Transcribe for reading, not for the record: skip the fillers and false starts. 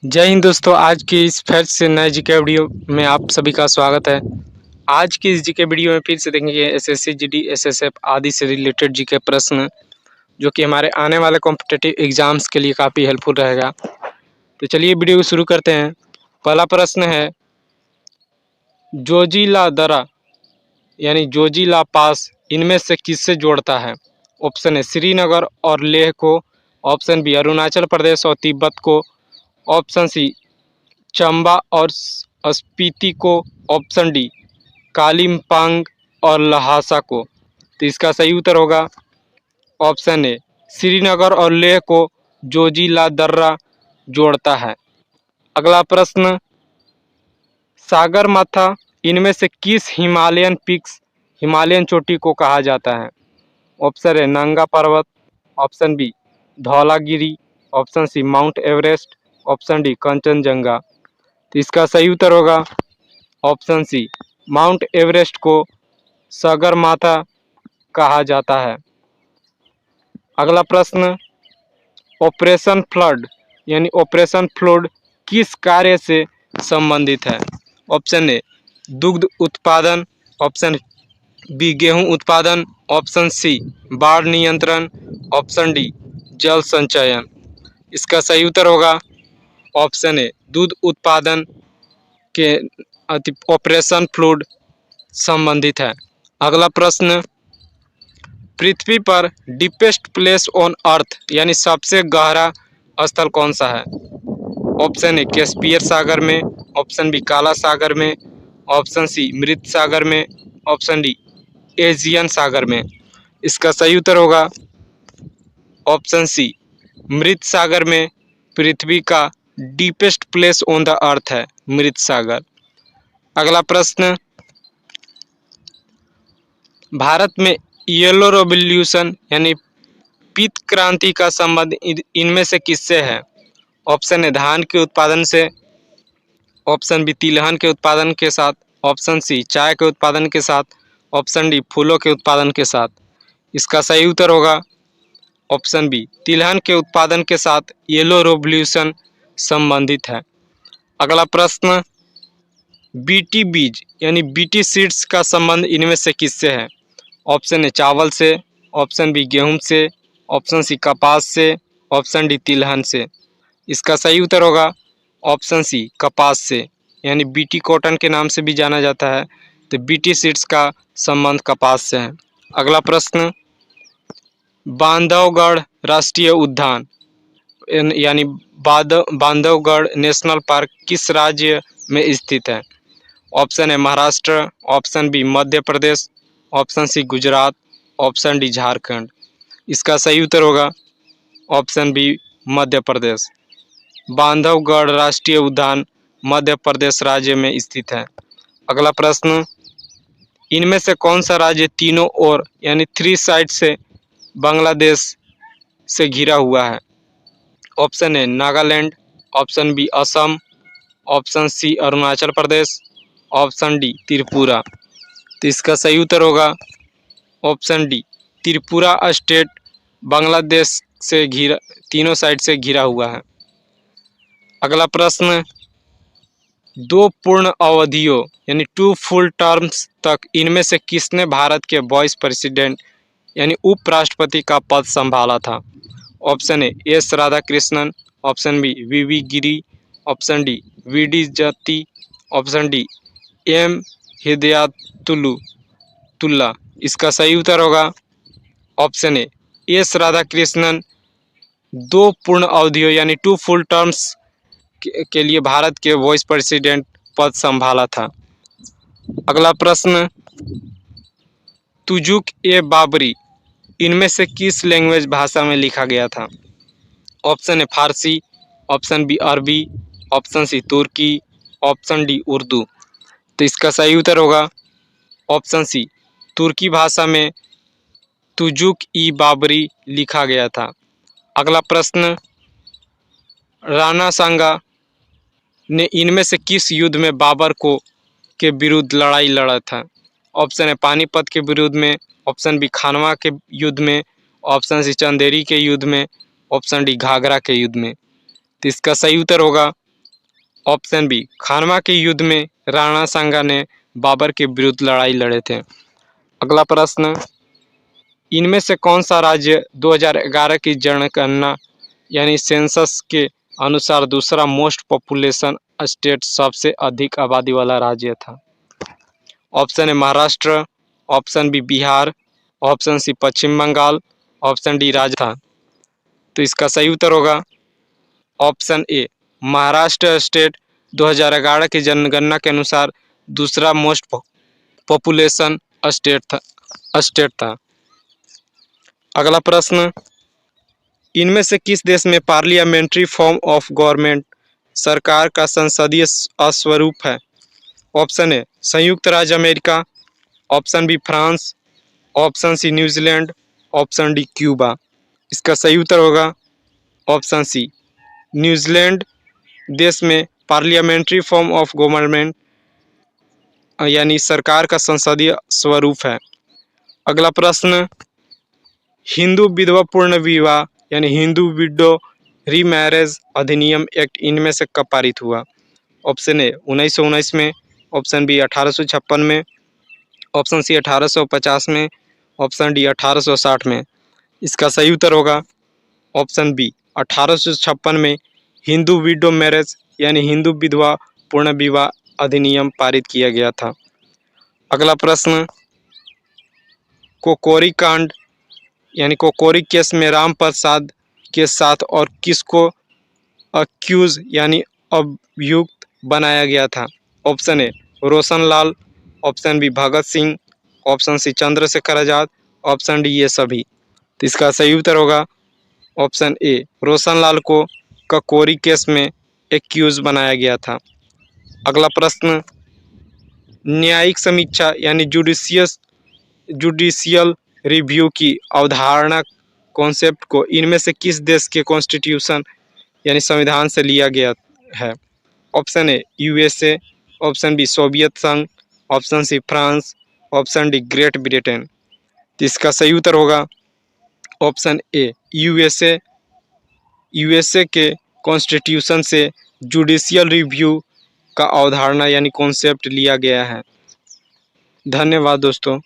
जय हिंद दोस्तों। आज की इस फिर से नए जीके वीडियो में आप सभी का स्वागत है। आज की इस जीके वीडियो में फिर से देखेंगे एसएससी जीडी एसएसएफ आदि से रिलेटेड जीके प्रश्न, जो कि हमारे आने वाले कॉम्पिटिटिव एग्जाम्स के लिए काफ़ी हेल्पफुल रहेगा। तो चलिए वीडियो को शुरू करते हैं। पहला प्रश्न है, जोजिला दर्रा यानी जोजिला पास इनमें से किससे जोड़ता है? ऑप्शन है श्रीनगर और लेह को, ऑप्शन बी अरुणाचल प्रदेश और तिब्बत को, ऑप्शन सी चंबा और स्पीति को, ऑप्शन डी कालिम्पोंग और लहासा को। तो इसका सही उत्तर होगा ऑप्शन ए, श्रीनगर और लेह को जोजिला दर्रा जोड़ता है। अगला प्रश्न, सागरमाथा इनमें से किस हिमालयन पीक्स हिमालयन चोटी को कहा जाता है? Option A Nanga Parbat, option B Dhaulagiri, option C Mount Everest, option D Kanchenjunga. तो इसका सही उत्तर होगा ऑप्शन सी, माउंट एवरेस्ट को सागरमाथा कहा जाता है। अगला प्रश्न, ऑपरेशन फ्लड यानी ऑपरेशन फ्लड किस कार्य से संबंधित है? ऑप्शन ए दुग्ध उत्पादन, ऑप्शन बी गेहूं उत्पादन, ऑप्शन सी बाढ़ नियंत्रण, ऑप्शन डी जल संचयन। इसका सही उत्तर होगा ऑप्शन ए, दूध उत्पादन के ऑपरेशन फ्लड संबंधित है। अगला प्रश्न, पृथ्वी पर डीपेस्ट प्लेस ऑन अर्थ यानी सबसे गहरा स्थल कौन सा है? ऑप्शन ए कैस्पियर सागर में, ऑप्शन बी काला सागर में, ऑप्शन सी मृत सागर में, ऑप्शन डी एजियन सागर में। इसका सही उत्तर होगा ऑप्शन सी, मृत सागर में पृथ्वी का deepest place on the earth है मृत सागर। अगला प्रश्न, भारत में येलो रेवोल्यूशन यानी पीत क्रांति का संबंध इनमें से किससे है? ऑप्शन ए धान के उत्पादन से, ऑप्शन बी तिलहन के उत्पादन के साथ, ऑप्शन सी चाय के उत्पादन के साथ, ऑप्शन डी फूलों के उत्पादन के साथ। इसका सही उत्तर होगा ऑप्शन बी, तिलहन के उत्पादन के साथ येलो रेवोल्यूशन संबंधित है। अगला प्रश्न, बीटी बीज यानी बीटी सीड्स का संबंध इनमें से किससे है? ऑप्शन ए चावल से, ऑप्शन बी गेहूं से, ऑप्शन सी कपास से, ऑप्शन डी तिलहन से। इसका सही उत्तर होगा ऑप्शन सी कपास से, यानी बीटी कॉटन के नाम से भी जाना जाता है। तो बीटी सीड्स का संबंध कपास से है। अगला प्रश्न, बांधवगढ़ राष्ट्रीय उद्यान यानी बांधवगढ़ नेशनल पार्क किस राज्य में स्थित है? ऑप्शन है Maharashtra, option B Madhya Pradesh, option C Gujarat, option D Jharkhand. इसका सही उत्तर होगा ऑप्शन बी मध्य प्रदेश। बांधवगढ़ राष्ट्रीय उद्यान मध्य प्रदेश राज्य में स्थित है। अगला प्रश्न, इनमें से कौन सा राज्य तीनों ओर यानी थ्री साइड से बांग्लादेश से घिरा हुआ है? Option A Nagaland, option B Assam, option C Arunachal Pradesh, option D Tripura. तो इसका सही उत्तर होगा option D, Tripura state Bangladesh से घिरा, तीनों साइड से घिरा हुआ है। अगला प्रश्न, दो पूर्ण अवधियों यानी 2 फुल टर्म्स तक इनमें से किसने भारत के वाइस प्रेसिडेंट यानी उपराष्ट्रपति का पद संभाला था? Option A S Radhakrishnan, option B V V Giri, option D V D Jatti, option D M Hidayatullah. इसका सही उत्तर होगा ऑप्शन ए एस राधाकृष्णन 2 पूर्ण अवधियों यानी 2 फुल टर्म्स के लिए भारत के वाइस प्रेसिडेंट पद संभाला था। अगला प्रश्न, तुजुक ए बाबरी इनमें से किस लैंग्वेज भाषा में लिखा गया था? Option A Farsi, option B Arabi, option C Turki, option D Urdu. तो इसका सही उत्तर होगा ऑप्शन सी, तुर्की भाषा में तुजुक ई बाबरी लिखा गया था। अगला प्रश्न, राणा सांगा ने इनमें से किस युद्ध में बाबर को के विरुद्ध लड़ाई लड़ा था? ऑप्शन है पानीपत के विरुद्ध में, ऑप्शन बी खानवा के युद्ध में, ऑप्शन सी चंदेरी के युद्ध में, ऑप्शन डी घाघरा के युद्ध में। तो इसका सही उत्तर होगा ऑप्शन बी, खानवा के युद्ध में राणा सांगा ने बाबर के विरुद्ध लड़ाई लड़े थे। अगला प्रश्न, इनमें से कौन सा राज्य 2011 की जनगणना यानी सेंसस के अनुसार दूसरा मोस्ट पॉपुलेशन स्टेट सबसे अधिक आबादी वाला राज्य था? Option A Maharashtra, option B Bihar, option C Paschim Bangal, option D Rajasthan. तो इसका सही उत्तर होगा ऑप्शन ए, महाराष्ट्र स्टेट 2011 की जनगणना के अनुसार दूसरा मोस्ट पॉपुलेशन स्टेट था। अगला प्रश्न, इनमें से किस देश में पार्लियामेंट्री फॉर्म ऑफ गवर्नमेंट सरकार का संसदीय स्वरूप है? ऑप्शन ए संयुक्त राज्य America, option B France, option C New Zealand, option D Cuba. इसका सही उत्तर होगा ऑप्शन सी, न्यूजीलैंड देश में पार्लियामेंट्री फॉर्म ऑफ गवर्नमेंट यानी सरकार का संसदीय स्वरूप है। अगला प्रश्न, हिंदू विधवा पूर्ण विवाह यानी हिंदू विडो रीमैरेज अधिनियम एक्ट इनमें से कब पारित हुआ? ऑप्शन ए 1919 में, ऑप्शन बी 1856 में, ऑप्शन सी 1850 में, ऑप्शन डी 1860 में। इसका सही उत्तर होगा ऑप्शन बी 1856 में हिंदू विडो मैरिज यानी हिंदू विधवा पूर्ण विवाह अधिनियम पारित किया गया था। अगला प्रश्न, कोकोरी कांड यानी कोकोरी केस में राम प्रसाद के साथ और किसको अक्यूज यानी अभियुक्त बनाया गया था? Option A Roshanlal, option B Bhagat Singh, option C Chandrashekhar Azad, option D ये सभी। तो इसका सही उत्तर होगा ऑप्शन ए, रोशनलाल को कोकोरी केस में एक्यूज बनाया गया था। अगला प्रश्न, न्यायिक समीक्षा यानी जुडिशियल रिव्यू की अवधारणा कॉन्सेप्ट को इनमें से किस देश के कॉन्स्टिट्यूशन यानी संविधान से लिया गया है? Option A USA, option B Soviet संघ, option C France, option D Great Britain. तो इसका सही उत्तर होगा ऑप्शन ए यूएसए के कॉन्स्टिट्यूशन से जुडिशियल रिव्यू का अवधारणा यानी कॉन्सेप्ट लिया गया है। धन्यवाद दोस्तों।